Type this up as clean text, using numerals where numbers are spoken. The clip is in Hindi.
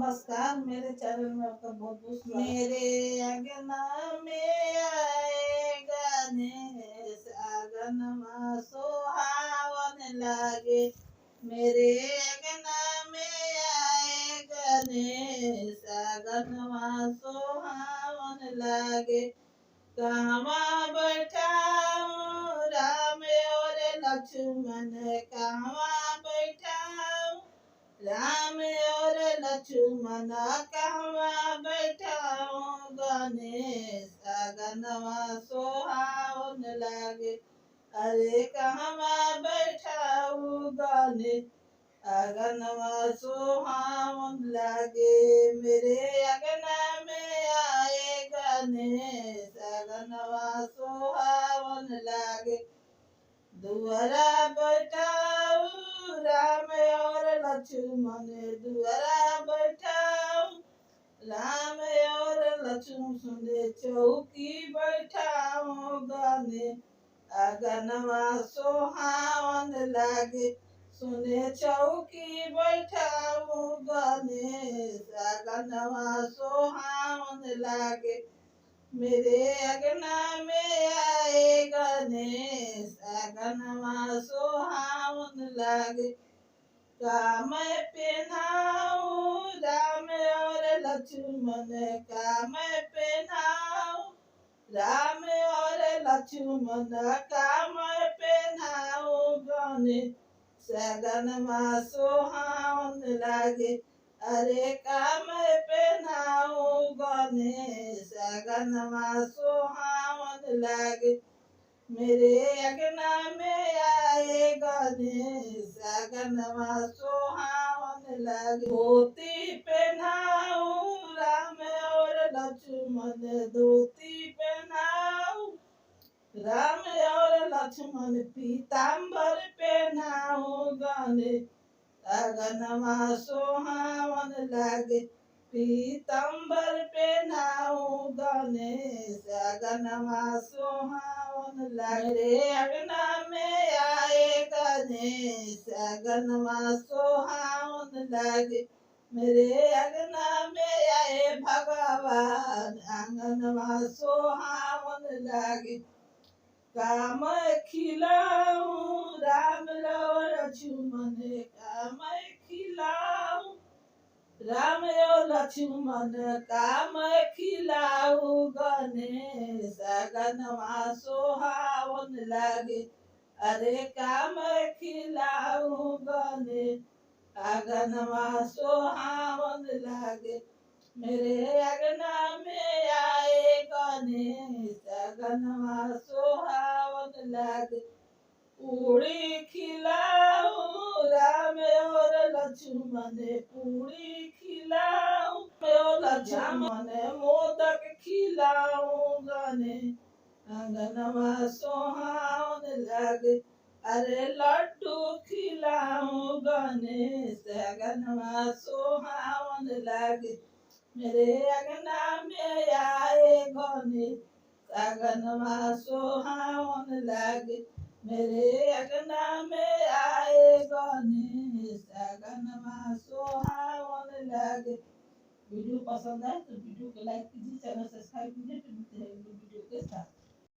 नमस्कार, मेरे चैनल में आपका बहुत बहुत स्वागत। मेरे अंगना में आए गणेश, आंगनमा सुहावन लागे। मेरे अंगना में आए गणेश, आंगनमा सुहावन लागे। कहवा बैठाऊं राम और लक्ष्मण, कहवा बैठाऊं राम और लक्ष्मण, कहवा बैठाऊं गणेश, आंगनवा सुहावन लागे। अरे कहवा बैठाऊं गणेश, आंगनवा सुहावन लागे। मेरे अंगना में आए गणेश, आंगनवा सुहावन लागे। दुआरा बैठाऊं राम और लक्ष्मण, दुआरा बैठाऊं राम और लक्ष्मण, चौकी बैठाऊं गणेश, आंगनवा सुहावन लागे। सुने चौकी बैठाऊं गणेश, आंगनवा सुहावन लागे। मेरे अंगना में आए गणेश, आंगनवा सुहावन लागे। का मैं पहनाऊं राम और लक्ष्मण, का मैं पहनाऊं राम और लक्ष्मण, का मैं पहनाऊं गणेश, आंगनवा सुहावन लागे। अरे का मैं पहनाऊं गणेश, आंगनवा सुहावन लागे। मेरे अंगना में आए गणेश, आंगनवा सुहावन लागे। धोती पहनाऊं राम और लक्ष्मण, धोती पहनाऊं राम और लक्ष्मण, पीताम्बर पहनाऊं गणेश, आंगनवा सुहावन लागे। पीताम्बर पहनाऊं गणेश, आंगनवा सुहावन लागे। मेरे अंगना में आए गणेश, आंगनवा सुहावन लागे। मेरे अंगना में आए भगवान, आंगनवा सुहावन लागे। का मैं खिलाऊं राम और लक्ष्मण, का मैं खिलाऊं राम और लक्ष्मण, का मैं खिलाऊं गणेश, आंगनवा सुहावन लागे। अरे का मैं खिलाऊं गणेश, आंगनवा सुहावन लागे। मेरे अंगना में आए गणेश, आंगनवा सुहावन लागे। पूरी खिलाऊं राम और लक्ष्मण, पूरी खिलाऊं और लक्ष्मण, मोदक खिलाऊं गणेश, आंगनवा सुहावन लागे। अरे लड्डू खिलाऊं गणेश, आंगनवा सुहावन लागे। मेरे अंगना में आए गणेश, आंगनवा सुहावन लागे। मेरे अंगना में आए गणेश, आंगनवा सुहावन लागे। वीडियो पसंद आए तो वीडियो को लाइक कीजिए, चैनल सब्सक्राइब कीजिए। फिर मिलते हैं वीडियो के साथ।